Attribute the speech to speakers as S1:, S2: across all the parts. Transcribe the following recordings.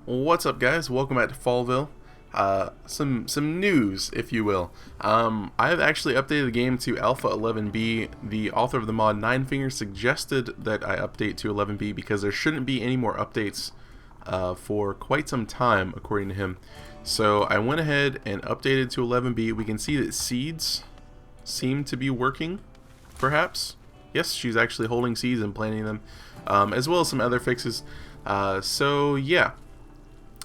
S1: What's up, guys? Welcome back to Fallville. Some news, if you will. I have actually updated the game to Alpha 11B. The author of the mod, Nine Fingers, suggested that I update to 11B because there shouldn't be any more updates for quite some time, according to him. So I went ahead and updated to 11B. We can see that seeds seem to be working, perhaps. Yes, she's actually holding seeds and planting them, as well as some other fixes. So yeah.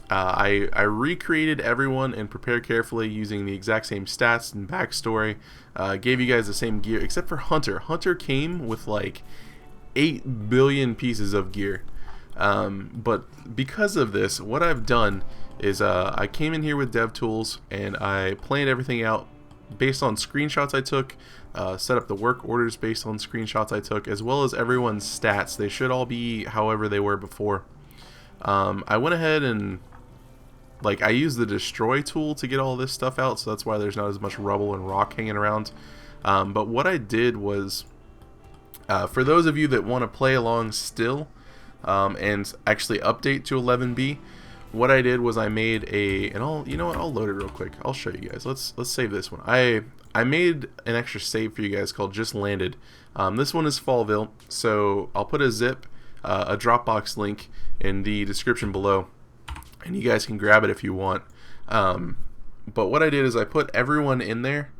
S1: I recreated everyone and prepared carefully using the exact same stats and backstory. Gave you guys the same gear, except for Hunter. Hunter came with like 8 billion pieces of gear. But because of this, what I've done is I came in here with DevTools and I planned everything out based on screenshots I took, set up the work orders based on screenshots I took, as well as everyone's stats. They should all be however they were before. I went ahead and I used the destroy tool to get all this stuff out, so that's why there's not as much rubble and rock hanging around. But what I did was, for those of you that want to play along still and actually update to 11B, what I did was I made you know what, I'll load it real quick. I'll show you guys. Let's save this one. I made an extra save for you guys called Just Landed. This one is Fallville, so I'll put a zip, a Dropbox link in the description below, and you guys can grab it if you want. But what I did is I put everyone in there,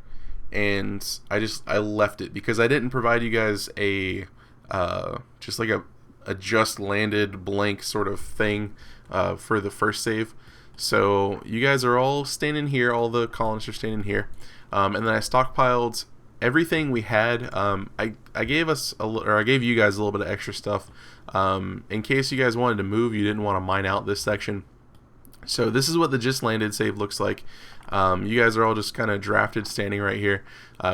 S1: and I left it because I didn't provide you guys a just like a just landed blank sort of thing for the first save. So you guys are all standing here, all the colonists are standing here, and then I stockpiled everything we had. I gave you guys a little bit of extra stuff in case you guys wanted to move. You didn't want to mine out this section. So this is what the just landed save looks like. You guys are all just kind of drafted standing right here.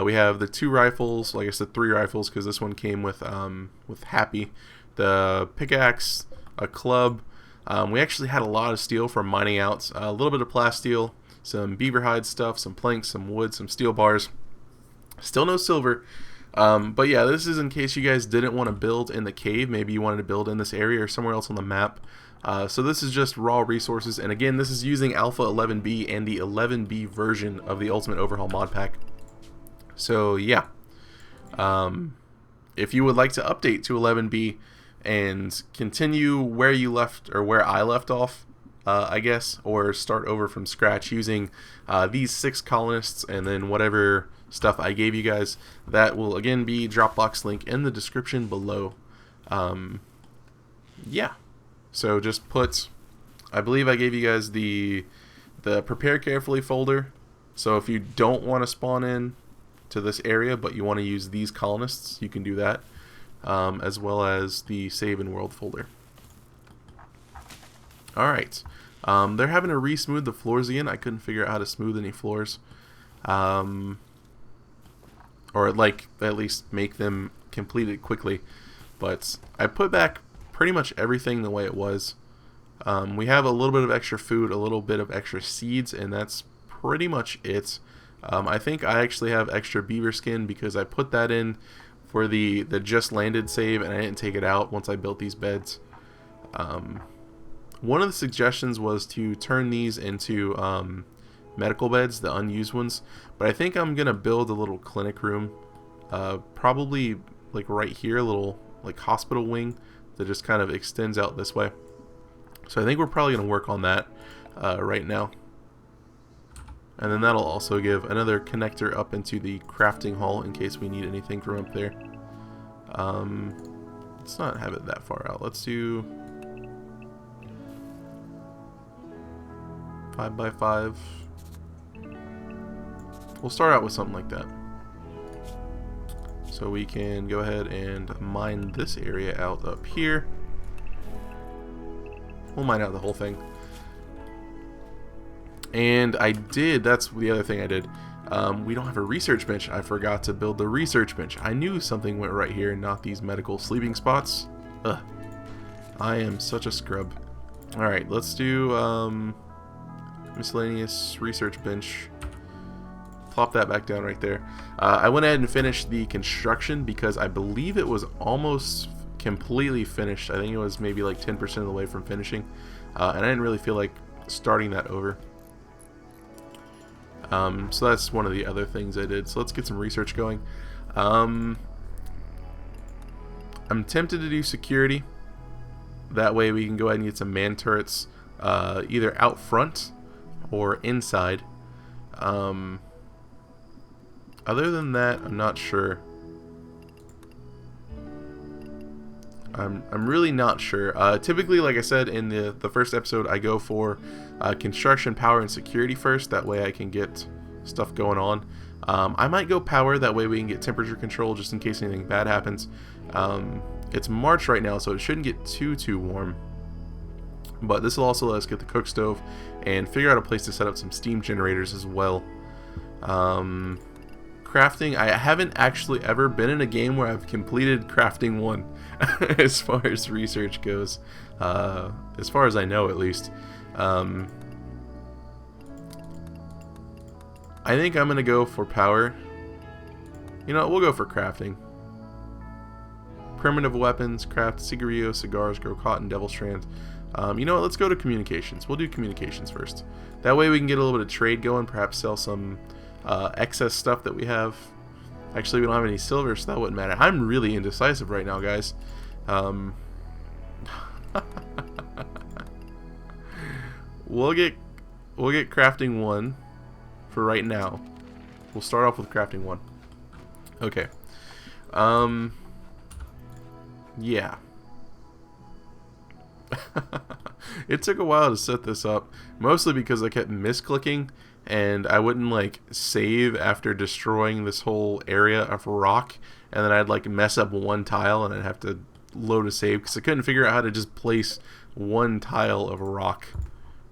S1: We have the 2 rifles, like I said, 3 rifles because this one came with Happy, the pickaxe, a club. We actually had a lot of steel from mining out, a little bit of plasteel, some beaver hide stuff, some planks, some wood, some steel bars. Still no silver. But yeah, this is in case you guys didn't want to build in the cave. Maybe you wanted to build in this area or somewhere else on the map. So this is just raw resources, and again, this is using Alpha 11B and the 11B version of the Ultimate Overhaul mod pack. So yeah, if you would like to update to 11B and continue where you left, or where I left off, I guess, or start over from scratch using these 6 colonists and then whatever stuff I gave you guys, that will again be Dropbox link in the description below. Yeah. So just put, I believe I gave you guys the prepare carefully folder. So if you don't want to spawn in to this area, but you want to use these colonists, you can do that, as well as the save in world folder. Alright, they're having to re-smooth the floors again. I couldn't figure out how to smooth any floors. Or at least make them completed quickly. But I put back pretty much everything the way it was. We have a little bit of extra food, a little bit of extra seeds, and that's pretty much it. I think I actually have extra beaver skin because I put that in for the just landed save, and I didn't take it out once I built these beds. One of the suggestions was to turn these into medical beds, the unused ones, but I think I'm gonna build a little clinic room, probably like right here, a little like hospital wing that just kind of extends out this way. So I think we're probably going to work on that right now. And then that'll also give another connector up into the crafting hall in case we need anything from up there. Let's not have it that far out. Let's do 5 by 5. We'll start out with something like that. So we can go ahead and mine this area out up here. We'll mine out the whole thing. And that's the other thing I did. We don't have a research bench. I forgot to build the research bench. I knew something went right here, not these medical sleeping spots. Ugh. I am such a scrub. Alright, let's do miscellaneous research bench. Plop that back down right there. I went ahead and finished the construction because I believe it was almost completely finished. I think it was maybe like 10% of the way from finishing. and I didn't really feel like starting that over. So that's one of the other things I did. So let's get some research going. I'm tempted to do security. That way we can go ahead and get some man turrets, either out front or inside. Other than that, I'm not sure. I'm really not sure. Typically, like I said in the first episode, I go for construction, power, and security first. That way I can get stuff going on. I might go power. That way we can get temperature control just in case anything bad happens. It's March right now, so it shouldn't get too warm. But this will also let us get the cook stove and figure out a place to set up some steam generators as well. Crafting, I haven't actually ever been in a game where I've completed crafting 1 as far as research goes, as far as I know at least. I think I'm gonna go for power. You know, we'll go for crafting. Primitive weapons, craft cigarillo, cigars, grow cotton, devil strand. You know what, let's go to communications. We'll do communications first. That way we can get a little bit of trade going, perhaps sell some excess stuff that we have. Actually, we don't have any silver, so that wouldn't matter. I'm really indecisive right now, guys. We'll get crafting 1 for right now. We'll start off with crafting 1. Okay. Yeah. It took a while to set this up, mostly because I kept misclicking and I wouldn't like save after destroying this whole area of rock, and then I'd like mess up one tile and I'd have to load a save because I couldn't figure out how to just place one tile of a rock.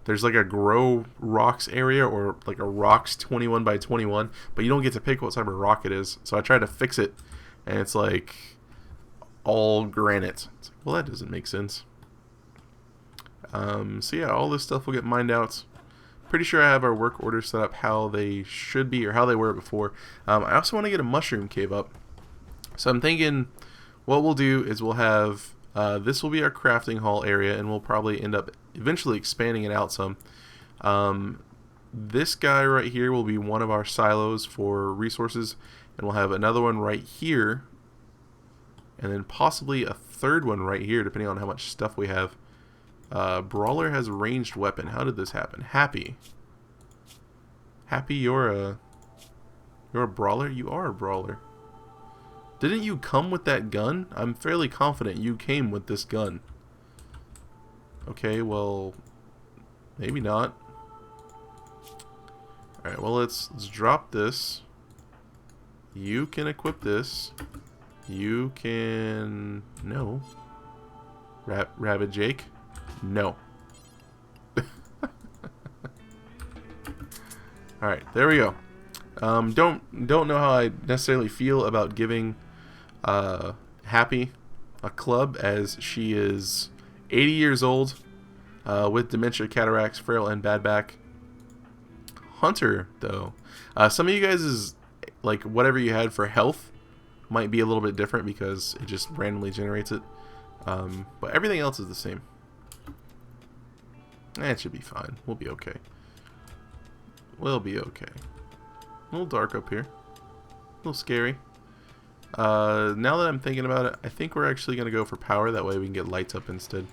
S1: There's like a grow rocks area, or like a rocks 21 by 21, but you don't get to pick what type of rock it is. So I tried to fix it and it's like all granite. It's like, well, that doesn't make sense. So yeah, all this stuff will get mined out. Pretty sure I have our work orders set up how they should be, or how they were before. I also want to get a mushroom cave up. So I'm thinking what we'll do is we'll have, this will be our crafting hall area, and we'll probably end up eventually expanding it out some. This guy right here will be one of our silos for resources, and we'll have another one right here, and then possibly a third one right here, depending on how much stuff we have. Brawler has a ranged weapon. How did this happen? Happy, you're a brawler? You are a brawler. Didn't you come with that gun? I'm fairly confident you came with this gun. Okay, well, maybe not. Alright, well, let's drop this. You can equip this. You can... No. Rabbit Jake? No. Alright, there we go. Don't know how I necessarily feel about giving Happy a club, as she is 80 years old, with dementia, cataracts, frail, and bad back. Hunter, though. Some of you guys is like whatever you had for health might be a little bit different because it just randomly generates it. But everything else is the same. It should be fine. We'll be okay. We'll be okay. A little dark up here. A little scary. Now that I'm thinking about it, I think we're actually going to go for power. That way we can get lights up instead.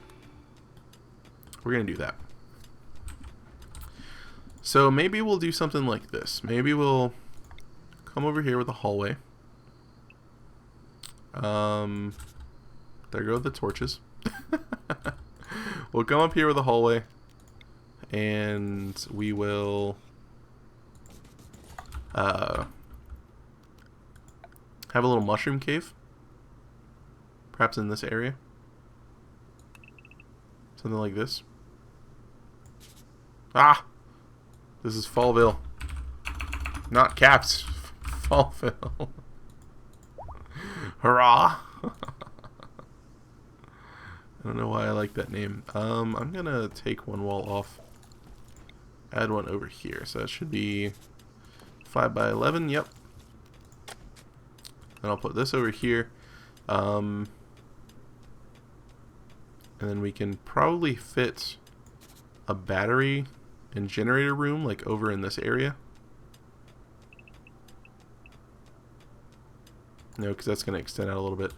S1: We're going to do that. So maybe we'll do something like this. Maybe we'll come over here with a hallway. There go the torches. We'll come up here with a hallway. And we will have a little mushroom cave, perhaps in this area, something like this. This is Fallville, not Caps. Fallville. Hurrah. I don't know why I like that name. I'm gonna take one wall off, add one over here, so that should be 5 by 11. Yep. And I'll put this over here, and then we can probably fit a battery and generator room like over in this area? No, because that's going to extend out a little bit.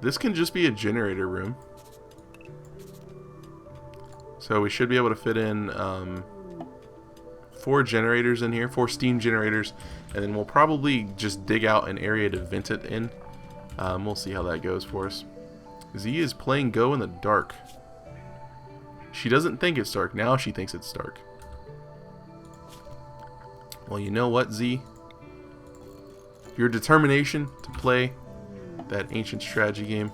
S1: This can just be a generator room. So we should be able to fit in 4 generators in here, 4 steam generators, and then we'll probably just dig out an area to vent it in. We'll see how that goes for us. Z is playing Go in the dark. She doesn't think it's dark. Now she thinks it's dark. Well, you know what, Z? Your determination to play that ancient strategy game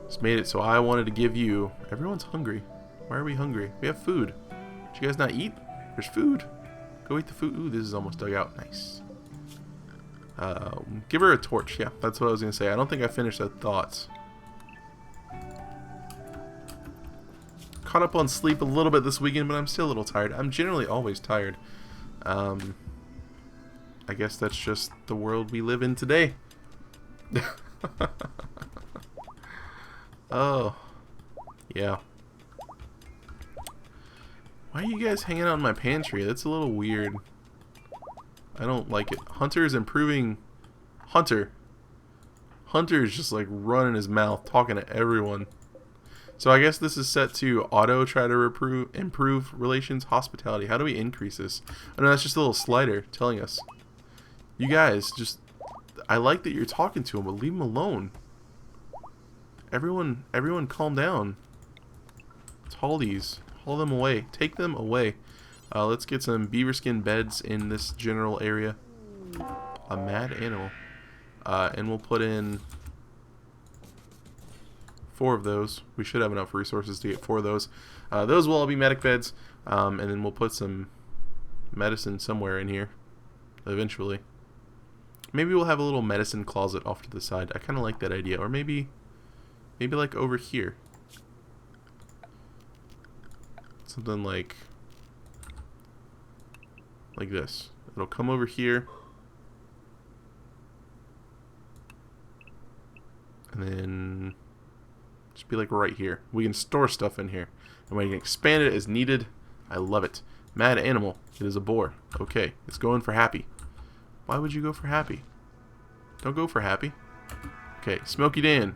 S1: has made it so I wanted to give you... Everyone's hungry. Why are we hungry? We have food. Did you guys not eat? There's food. Go eat the food. Ooh, this is almost dug out. Nice. Give her a torch. Yeah, that's what I was going to say. I don't think I finished that thoughts. Caught up on sleep a little bit this weekend, but I'm still a little tired. I'm generally always tired. I guess that's just the world we live in today. Oh. Yeah. Why are you guys hanging out in my pantry? That's a little weird. I don't like it. Hunter is improving. Hunter is just like running his mouth, talking to everyone. So I guess this is set to auto try to improve relations, hospitality. How do we increase this? Oh no, that's just a little slider telling us. You guys, just... I like that you're talking to him, but leave him alone. Everyone calm down. Tallies. Haul them away. Take them away. Let's get some beaver skin beds in this general area. A mad animal. And we'll put in 4 of those. We should have enough resources to get 4 of those. Those will all be medic beds. And then we'll put some medicine somewhere in here. Eventually. Maybe we'll have a little medicine closet off to the side. I kind of like that idea. Or maybe like over here. Something like this. It'll come over here. And then just be like right here. We can store stuff in here. And we can expand it as needed. I love it. Mad animal. It is a boar. Okay. It's going for happy. Why would you go for happy? Don't go for happy. Okay. Smokey Dan.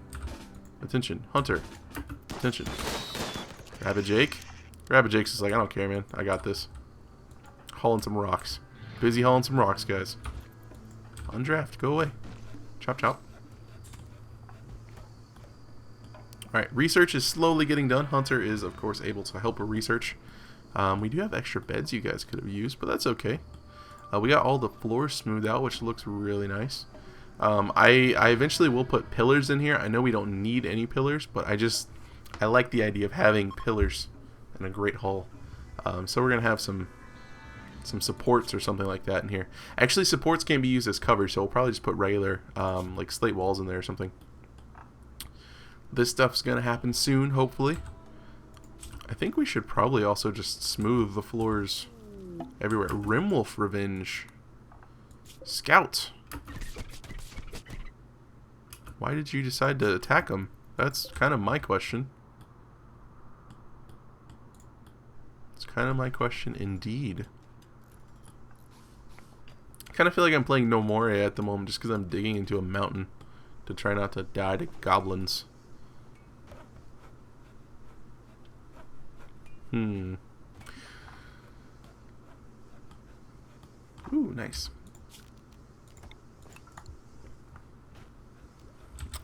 S1: Attention. Hunter. Attention. Rabbit Jake. Rabbit Jake's is like, I don't care, man. I got this. Hauling some rocks. Busy hauling some rocks, guys. Undraft. Go away. Chop, chop. Alright, research is slowly getting done. Hunter is, of course, able to help with research. We do have extra beds you guys could have used, but that's okay. We got all the floors smoothed out, which looks really nice. I eventually will put pillars in here. I know we don't need any pillars, but I like the idea of having pillars in a great hall. So we're going to have some supports or something like that in here. Actually, supports can be used as cover, so we'll probably just put regular like slate walls in there or something. This stuff's going to happen soon, hopefully. I think we should probably also just smooth the floors everywhere. RimWolf Revenge. Scout. Why did you decide to attack him? That's kind of my question. It's kind of my question indeed. I kind of feel like I'm playing No More at the moment just because I'm digging into a mountain to try not to die to goblins. Ooh, nice.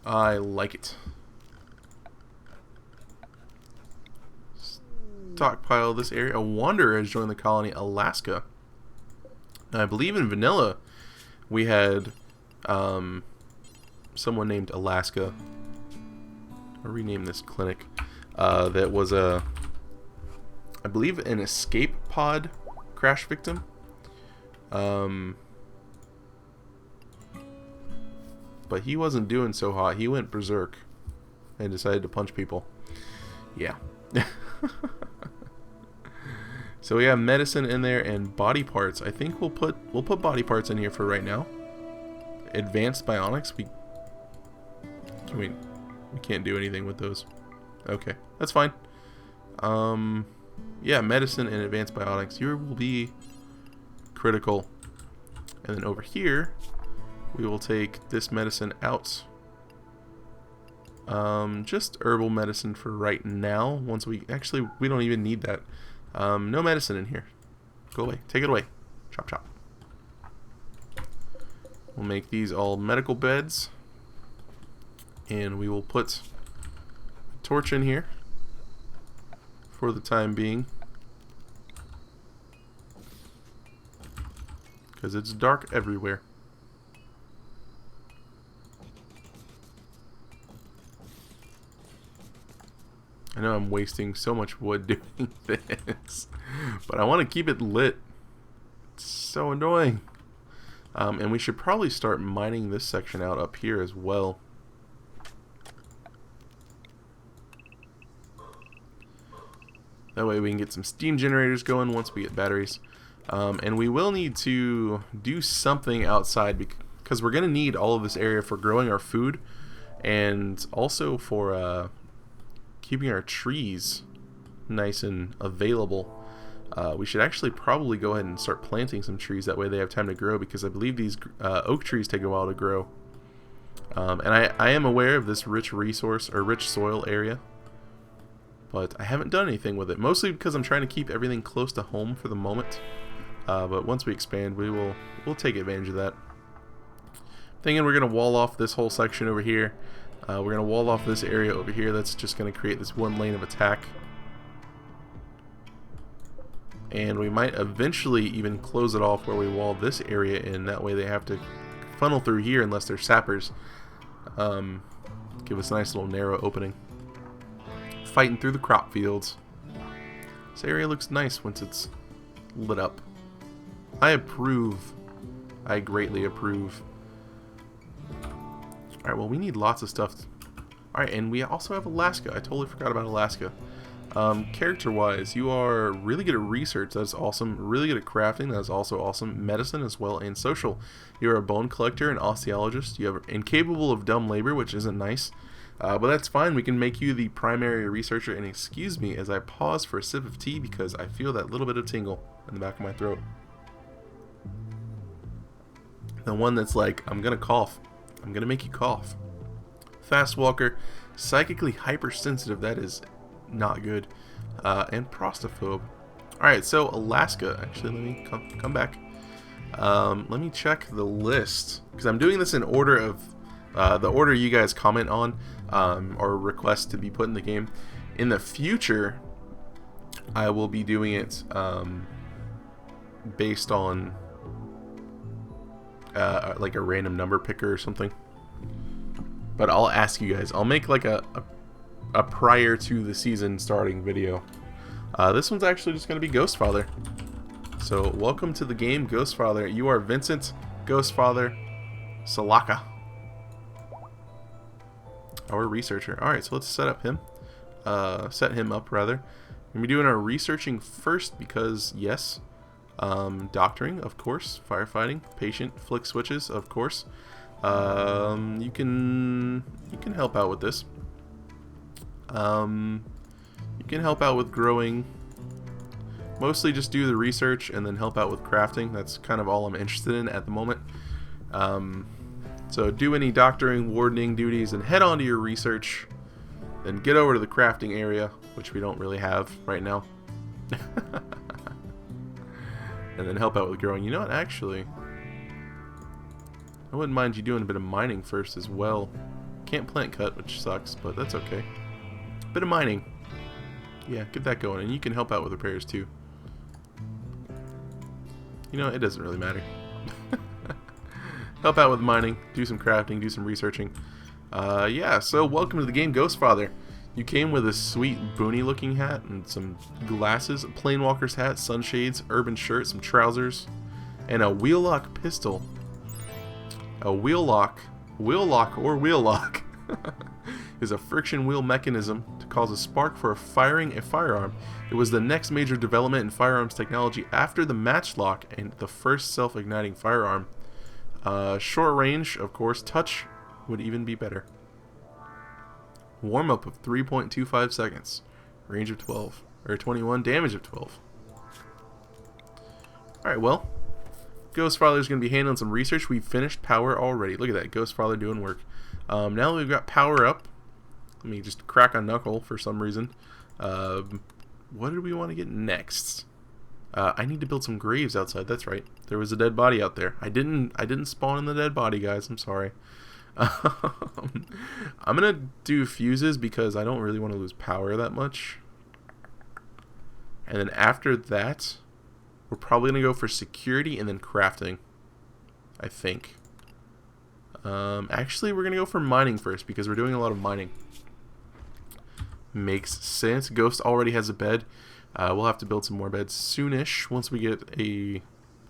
S1: I like it. Stockpile this area. A wanderer has joined the colony, Alaska. Now, I believe in vanilla we had someone named Alaska. I'll rename this clinic. That was I believe an escape pod crash victim. But he wasn't doing so hot. He went berserk and decided to punch people. Yeah. So we have medicine in there and body parts. I think we'll put body parts in here for right now. Advanced bionics. We can't do anything with those. Okay, that's fine. Yeah, medicine and advanced bionics. Here will be critical. And then over here, we will take this medicine out. Just herbal medicine for right now. Once we don't even need that. No medicine in here. Go away. Take it away. Chop chop. We'll make these all medical beds. And we will put a torch in here for the time being. Because it's dark everywhere. I know I'm wasting so much wood doing this, but I want to keep it lit. It's so annoying. And we should probably start mining this section out up here as well. That way we can get some steam generators going once we get batteries. And we will need to do something outside because we're going to need all of this area for growing our food and also for keeping our trees nice and available. We should actually probably go ahead and start planting some trees. That way they have time to grow, because I believe these oak trees take a while to grow. And I am aware of this rich resource or rich soil area, but I haven't done anything with it, mostly because I'm trying to keep everything close to home for the moment. But once we expand, we'll take advantage of that. Thinking we're gonna wall off this whole section over here. We're gonna wall off this area over here. That's just gonna create this one lane of attack. And we might eventually even close it off where we wall this area in. That way they have to funnel through here unless they're sappers. Give us a nice little narrow opening. Fighting through the crop fields. This area looks nice once it's lit up. I approve. I greatly approve. Alright, well, we need lots of stuff. Alright, and we also have Alaska. I totally forgot about Alaska. Character-wise, you are really good at research. That's awesome. Really good at crafting. That's also awesome. Medicine as well, and social. You're a bone collector and osteologist. You are incapable of dumb labor, which isn't nice. But that's fine. We can make you the primary researcher. And excuse me as I pause for a sip of tea because I feel that little bit of tingle in the back of my throat. The one that's like, I'm gonna cough. I'm gonna make you cough. Fast walker, psychically hypersensitive. That is not good. And prostaphobe. Alright, so Alaska. Actually, let me come back. Let me check the list, because I'm doing this in order of the order you guys comment on or request to be put in the game. In the future, I will be doing it based on like a random number picker or something. But I'll ask you guys. I'll make like a prior to the season starting video. This one's actually just going to be Ghostfather. So welcome to the game, Ghostfather. You are Vincent Ghostfather Salaka, our researcher. Alright, so let's set him up rather. We're going to be doing our researching first because, yes, doctoring, of course, firefighting, patient, flick switches, of course. You can help out with this. You can help out with growing. Mostly just do the research and then help out with crafting. That's kind of all I'm interested in at the moment. So do any doctoring, wardening duties, and head on to your research. Then get over to the crafting area, which we don't really have right now. And then help out with growing. You know what, actually, I wouldn't mind you doing a bit of mining first as well. Can't plant cut, which sucks, but that's okay. Bit of mining. Yeah, get that going. And you can help out with repairs too. You know, it doesn't really matter. Help out with mining, do some crafting, do some researching. Yeah, so welcome to the game, Ghostfather. You came with a sweet boony looking hat and some glasses, a planewalker's hat, sunshades, urban shirt, some trousers, and a wheel lock pistol. A wheel lock or wheel lock. is a friction wheel mechanism to cause a spark for firing a firearm. It was the next major development in firearms technology after the matchlock and the first self-igniting firearm. Short range, of course. Touch would even be better. Warm-up of 3.25 seconds. Range of 12. Or 21. Damage of 12. Alright, well. Ghost Father's going to be handling some research. We've finished power already. Look at that. Ghost Father doing work. Now that we've got power up. Let me just crack a knuckle for some reason. What did we want to get next? I need to build some graves outside. That's right. There was a dead body out there. I didn't spawn in the dead body, guys. I'm sorry. I'm gonna do fuses because I don't really want to lose power that much. And then after that, we're probably gonna go for security and then crafting, I think. Actually, we're gonna go for mining first because we're doing a lot of mining. Makes sense. Ghost already has a bed. We'll have to build some more beds soonish. Once we get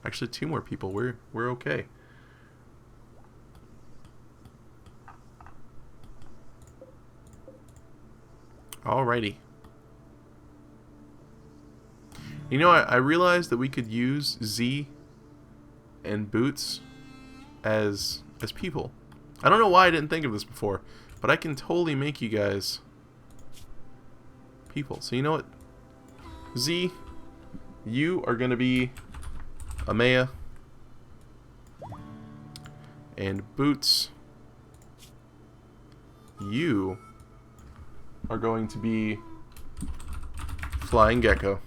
S1: actually 2 more people, we're okay. Alrighty. You know, I realized that we could use Z and Boots as people. I don't know why I didn't think of this before, but I can totally make you guys people. So you know what? Z, you are going to be Amaya. And Boots, you are going to be Flying Gecko.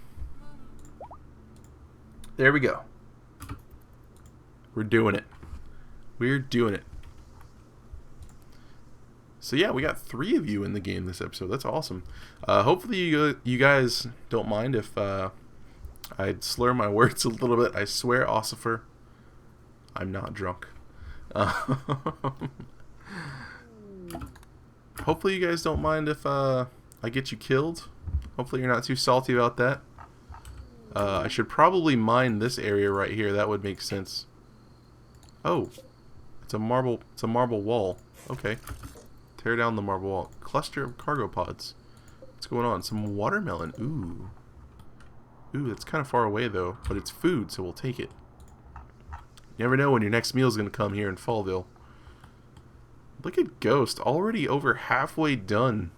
S1: There we go. We're doing it. We're doing it. So yeah, we got 3 of you in the game this episode. That's awesome. Hopefully you guys don't mind if I slur my words a little bit. I swear, Ossifer, I'm not drunk. Hopefully you guys don't mind if I get you killed. Hopefully you're not too salty about that. I should probably mine this area right here. That would make sense. Oh, it's a marble wall. Okay. Tear down the marble wall. Cluster of cargo pods. What's going on? Some watermelon. Ooh. Ooh, that's kind of far away though, but it's food, so we'll take it. You never know when your next meal is going to come here in Fallville. Look at Ghost, already over halfway done.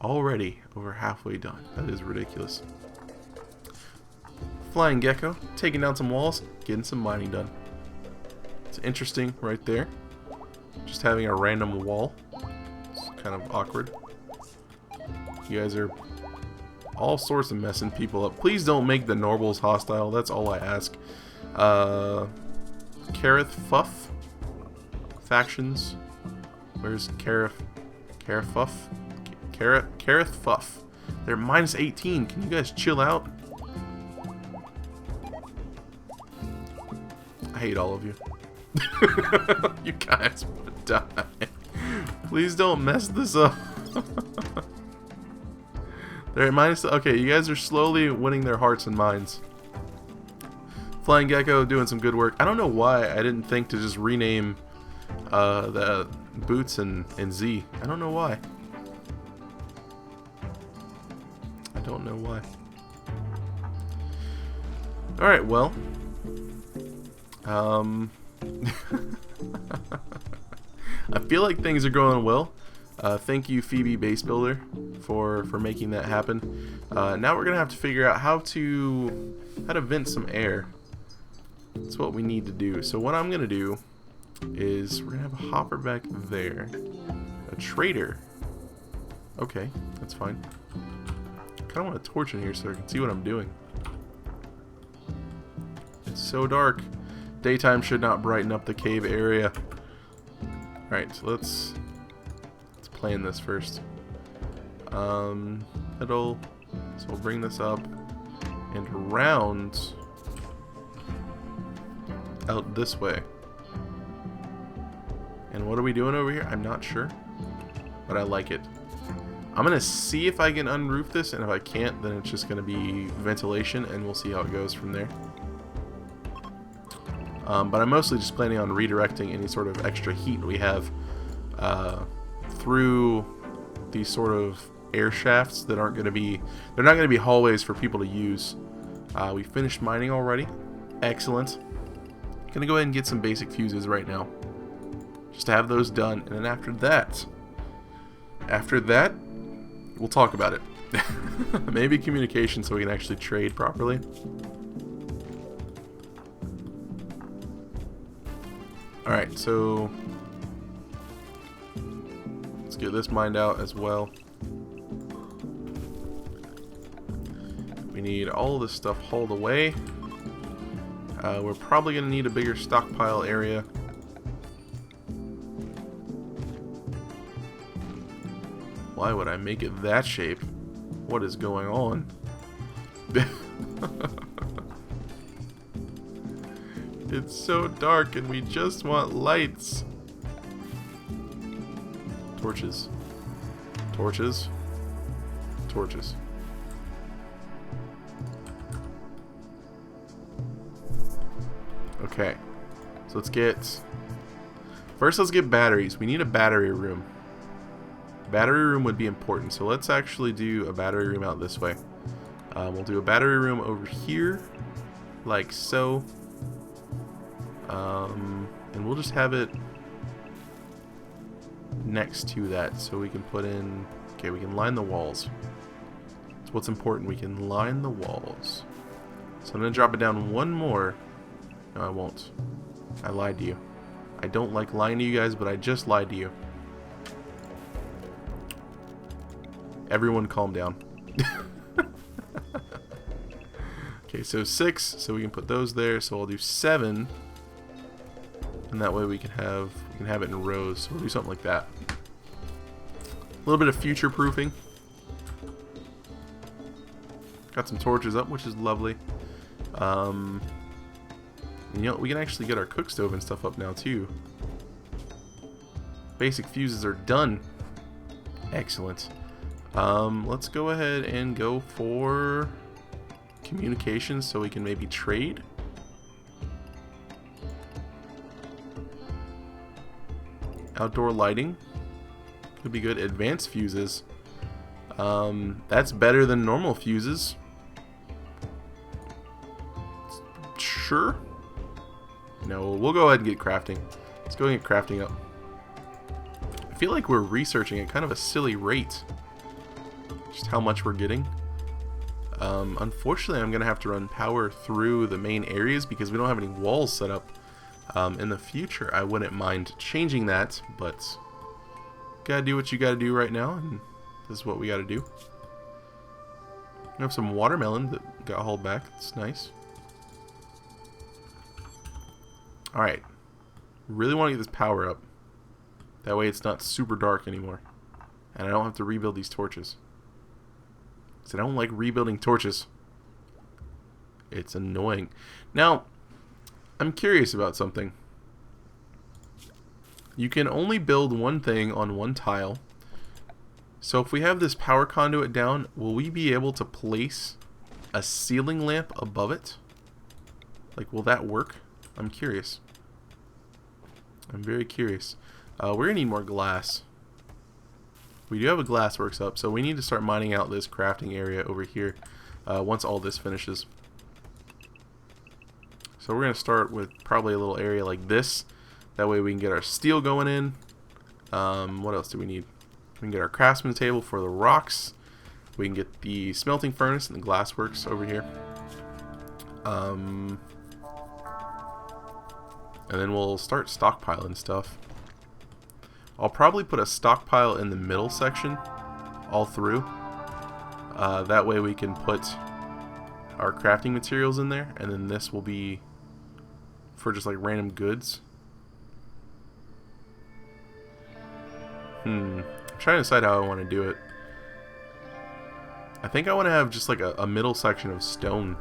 S1: Already over halfway done. That is ridiculous. Flying Gecko, taking down some walls, getting some mining done. It's interesting right there. Just having a random wall. It's kind of awkward. You guys are all sorts of messing people up. Please don't make the Norbals hostile. That's all I ask. Kareth Fuff. Factions. Where's Kareth Fuff? Kareth Fuff. They're minus 18. Can you guys chill out? I hate all of you. You guys would die. Please don't mess this up. They're at minus. Okay, you guys are slowly winning their hearts and minds. Flying Gecko doing some good work. I don't know why I didn't think to just rename the Boots and Z. I don't know why. I don't know why. Alright, well. I feel like things are going well. Thank you, Phoebe Base Builder, for making that happen. Now we're gonna have to figure out how to vent some air. That's what we need to do. So what I'm gonna do is we're gonna have a hopper back there, a trader. Okay, that's fine. I kind of want a torch in here so I can see what I'm doing. It's so dark. Daytime should not brighten up the cave area. Alright, so let's plan this first. Middle. So we'll bring this up and around out this way. And what are we doing over here? I'm not sure, but I like it. I'm gonna see if I can unroof this, and if I can't, then it's just gonna be ventilation, and we'll see how it goes from there. But I'm mostly just planning on redirecting any sort of extra heat we have through these sort of air shafts that aren't going to be, they're not going to be hallways for people to use. We finished mining already. Excellent. Gonna go ahead and get some basic fuses right now, just to have those done, and then after that we'll talk about it. Maybe communication, so we can actually trade properly. Alright, so let's get this mined out as well. We need all this stuff hauled away. We're probably going to need a bigger stockpile area. Why would I make it that shape? What is going on? It's so dark and we just want lights. Torches. Torches. Torches. Okay, so let's get batteries. We need a battery room. Battery room would be important, so let's actually do a battery room out this way. We'll do a battery room over here, like so. And we'll just have it next to that, so we can put in, okay, we can line the walls. That's what's important, we can line the walls. So I'm going to drop it down one more. No, I won't. I lied to you. I don't like lying to you guys, but I just lied to you. Everyone calm down. Okay, so 6, so we can put those there. So I'll do 7. And that way we can have it in rows. So we'll do something like that. A little bit of future proofing. Got some torches up, which is lovely. And you know, we can actually get our cook stove and stuff up now too. Basic fuses are done. Excellent. Let's go ahead and go for communications so we can maybe trade. Outdoor lighting could be good. Advanced fuses. That's better than normal fuses. Sure. No, we'll go ahead and get crafting. Let's go and get crafting up. I feel like we're researching at kind of a silly rate. Just how much we're getting. Unfortunately, I'm going to have to run power through the main areas because we don't have any walls set up. In the future, I wouldn't mind changing that, but gotta do what you gotta do right now, and this is what we gotta do. We have some watermelon that got hauled back. That's nice. Alright. Really want to get this power up. That way it's not super dark anymore. And I don't have to rebuild these torches. Because I don't like rebuilding torches. It's annoying. Now, I'm curious about something. You can only build one thing on one tile. So if we have this power conduit down, will we be able to place a ceiling lamp above it? Like, will that work? I'm curious. I'm very curious. We're going to need more glass. We do have a glass works up, so we need to start mining out this crafting area over here once all this finishes. So we're going to start with probably a little area like this. That way we can get our steel going in. What else do we need? We can get our craftsman table for the rocks. We can get the smelting furnace and the glass works over here. And then we'll start stockpiling stuff. I'll probably put a stockpile in the middle section, all through. That way we can put our crafting materials in there, and then this will be for just like random goods. I'm trying to decide how I want to do it. I think I want to have just like a middle section of stone,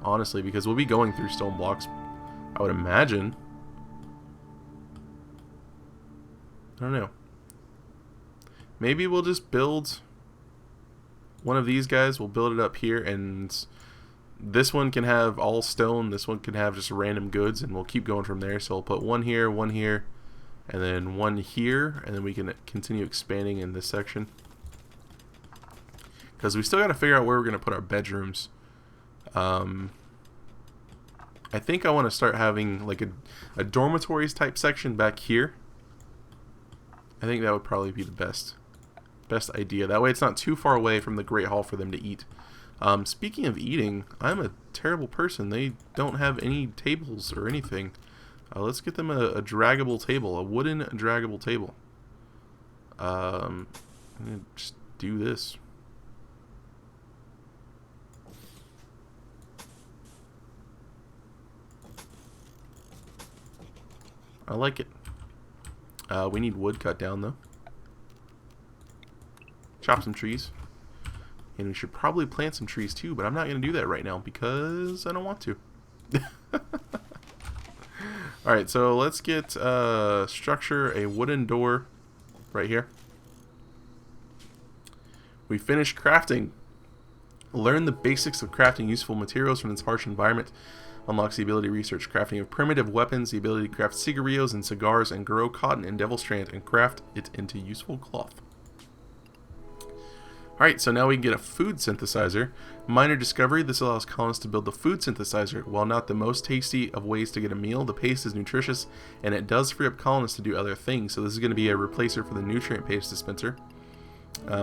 S1: honestly, because we'll be going through stone blocks, I would imagine. I don't know. Maybe we'll just build one of these guys. We'll build it up here, and this one can have all stone. This one can have just random goods, and we'll keep going from there. So I'll put one here, and then one here, and then we can continue expanding in this section. Because we still got to figure out where we're going to put our bedrooms. I think I want to start having like a dormitories type section back here. I think that would probably be the best idea. That way it's not too far away from the Great Hall for them to eat. Speaking of eating, I'm a terrible person. They don't have any tables or anything. Let's get them a draggable table, a wooden draggable table. I'm gonna just do this. I like it. We need wood cut down though. Chop some trees. And we should probably plant some trees too, but I'm not going to do that right now because I don't want to. Alright, so let's get structure a wooden door right here. We finished crafting. Learn the basics of crafting useful materials from this harsh environment. Unlocks the ability to research crafting of primitive weapons, the ability to craft cigarillos and cigars, and grow cotton and devil strand and craft it into useful cloth. Alright, so now we can get a food synthesizer. Minor discovery, this allows colonists to build the food synthesizer. While not the most tasty of ways to get a meal, the paste is nutritious, and it does free up colonists to do other things. So this is going to be a replacer for the nutrient paste dispenser.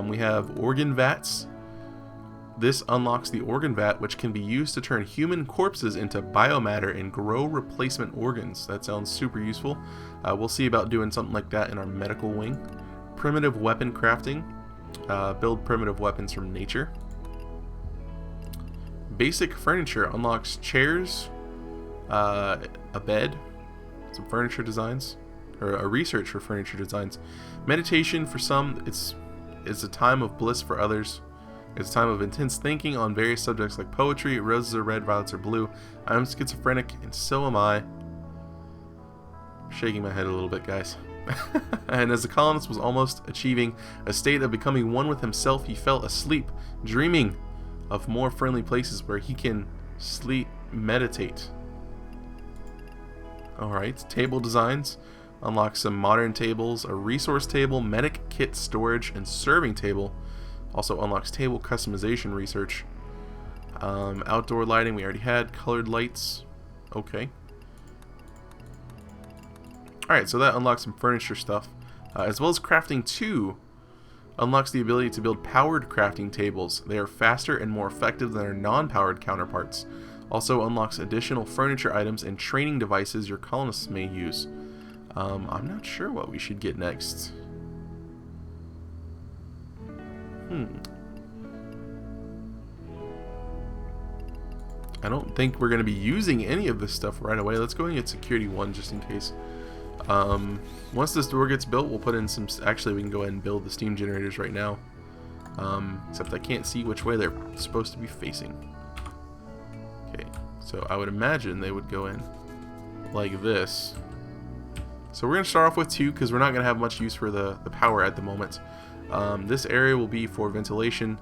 S1: We have organ vats. This unlocks the organ vat, which can be used to turn human corpses into biomatter and grow replacement organs. That sounds super useful. We'll see about doing something like that in our medical wing. Primitive weapon crafting. Build primitive weapons from nature. Basic furniture unlocks chairs, a bed, some furniture designs, or a research for furniture designs. Meditation for some, it's a time of bliss for others. It's a time of intense thinking on various subjects like poetry. Roses are red, violets are blue. I'm schizophrenic, and so am I. Shaking my head a little bit, guys. And as the colonist was almost achieving a state of becoming one with himself, he fell asleep, dreaming of more friendly places where he can sleep, meditate. Alright, table designs. Unlock some modern tables, a resource table, medic kit storage, and serving table. Also unlocks table customization research. Outdoor lighting we already had. Colored lights. Okay. Alright, so that unlocks some furniture stuff. As well as crafting 2 unlocks the ability to build powered crafting tables. They are faster and more effective than their non-powered counterparts. Also unlocks additional furniture items and training devices your colonists may use. I'm not sure what we should get next. I don't think we're going to be using any of this stuff right away. Let's go and get security 1 just in case. Once this door gets built, we'll put in some... Actually, we can go ahead and build the steam generators right now. Except I can't see which way they're supposed to be facing. Okay, so I would imagine they would go in like this. So we're going to start off with 2 because we're not going to have much use for the power at the moment. This area will be for ventilation.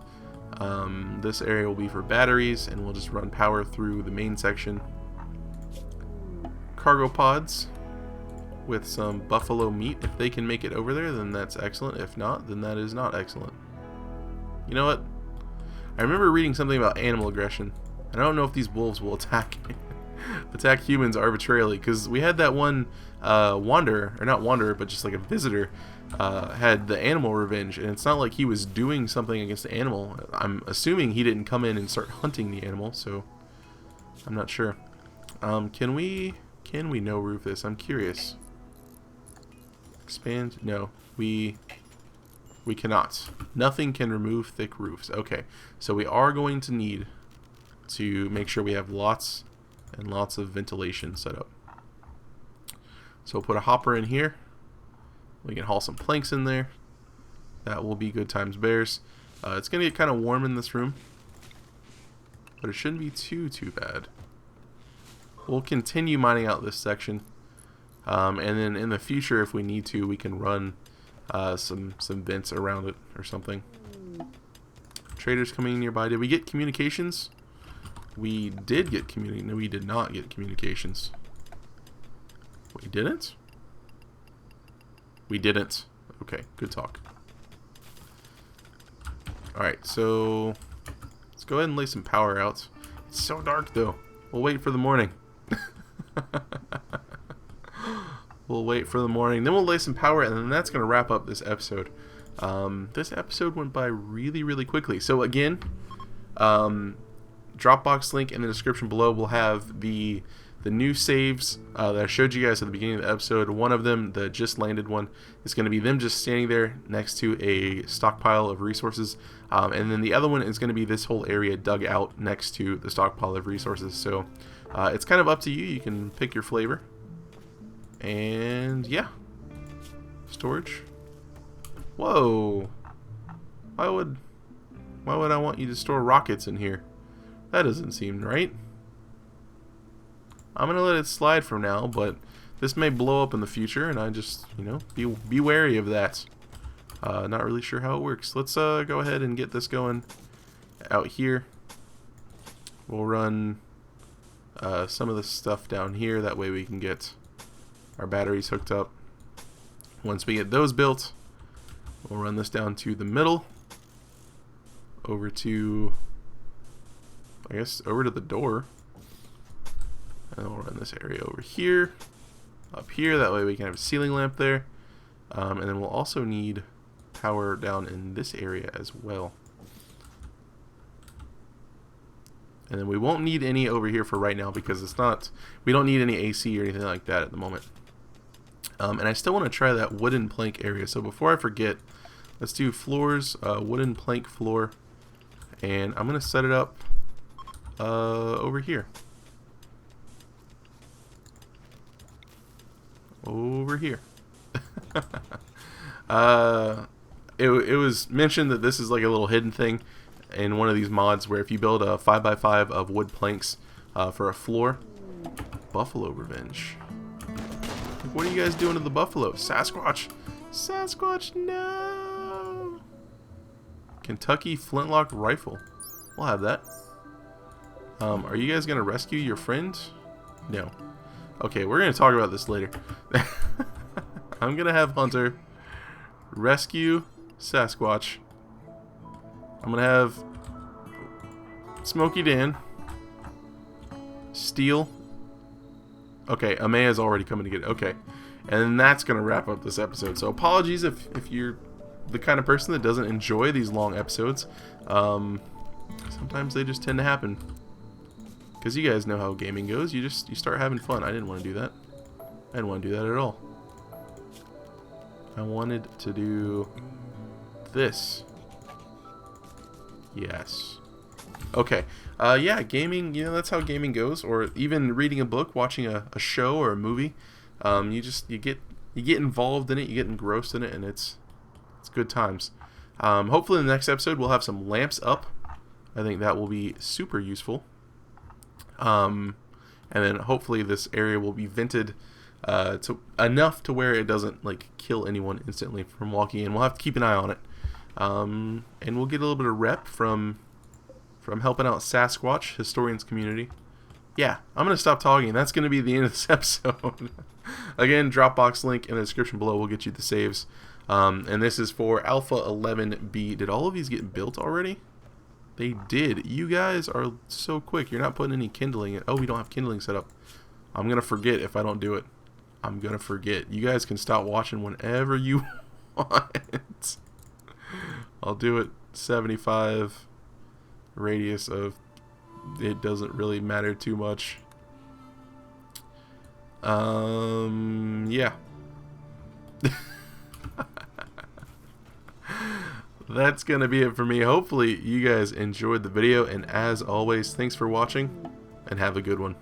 S1: This area will be for batteries, and we'll just run power through the main section. Cargo pods with some buffalo meat. If they can make it over there, then that's excellent. If not, then that is not excellent. You know what? I remember reading something about animal aggression. I don't know if these wolves will attack humans arbitrarily, because we had that one wanderer, or not wanderer, but just like a visitor, had the animal revenge, and it's not like he was doing something against the animal. I'm assuming he didn't come in and start hunting the animal, so I'm not sure. Can we no roof this? I'm curious. Expand? No, we cannot. Nothing can remove thick roofs. Okay, so we are going to need to make sure we have lots and lots of ventilation set up. So we'll put a hopper in here. We can haul some planks in there. That will be good times bears. It's going to get kind of warm in this room, but it shouldn't be too bad. We'll continue mining out this section. And then in the future, if we need to, we can run some vents around it or something. Traders coming nearby. Did we get communications? We did get No, we did not get communications. We didn't? We didn't. Okay, good talk. Alright, so let's go ahead and lay some power out. It's so dark though. We'll wait for the morning. We'll wait for the morning. Then we'll lay some power, and then that's going to wrap up this episode. This episode went by really, really quickly. So again, Dropbox link in the description below will have the new saves that I showed you guys at the beginning of the episode. One of them, the just landed one, is going to be them just standing there next to a stockpile of resources. And then the other one is going to be this whole area dug out next to the stockpile of resources. So it's kind of up to you. You can pick your flavor. And yeah, storage. Whoa! Why would I want you to store rockets in here? That doesn't seem right. I'm gonna let it slide for now, but this may blow up in the future, and I just, you know, be wary of that. Not really sure how it works. Let's go ahead and get this going out here. We'll run some of this stuff down here. That way we can get our batteries hooked up. Once we get those built, we'll run this down to the middle, over to, I guess, over to the door. And we'll run this area over here, up here. That way we can have a ceiling lamp there. And then we'll also need power down in this area as well. And then we won't need any over here for right now because it's not, we don't need any AC or anything like that at the moment. And I still want to try that wooden plank area. So before I forget, let's do floors, wooden plank floor. And I'm going to set it up over here. Over here. It was mentioned that this is like a little hidden thing in one of these mods where if you build a 5x5 of wood planks for a floor. Buffalo revenge. What are you guys doing to the buffalo? Sasquatch! Sasquatch, no! Kentucky flintlock rifle. We'll have that. Are you guys gonna rescue your friend? No. Okay, we're gonna talk about this later. I'm gonna have Hunter rescue Sasquatch. I'm gonna have Smokey Dan steal. Okay, Amaya's already coming to get it. Okay. And then that's going to wrap up this episode. So apologies if you're the kind of person that doesn't enjoy these long episodes. Sometimes they just tend to happen. Because you guys know how gaming goes. You start having fun. I didn't want to do that. I didn't want to do that at all. I wanted to do this. Yes. Okay. Yeah, gaming, you know, that's how gaming goes. Or even reading a book, watching a show or a movie. You get involved in it, you get engrossed in it, and it's good times. Hopefully in the next episode we'll have some lamps up. I think that will be super useful. And then hopefully this area will be vented to enough to where it doesn't like kill anyone instantly from walking in. We'll have to keep an eye on it. And we'll get a little bit of rep from helping out Sasquatch Historians community. Yeah, I'm going to stop talking. That's going to be the end of this episode. Again, Dropbox link in the description below will get you the saves. And this is for Alpha 11B. Did all of these get built already? They did. You guys are so quick. You're not putting any kindling in. Oh, we don't have kindling set up. I'm going to forget if I don't do it. I'm going to forget. You guys can stop watching whenever you want. I'll do it 75 radius of, it doesn't really matter too much. Yeah. That's gonna be it for me. Hopefully you guys enjoyed the video, and as always, thanks for watching and have a good one.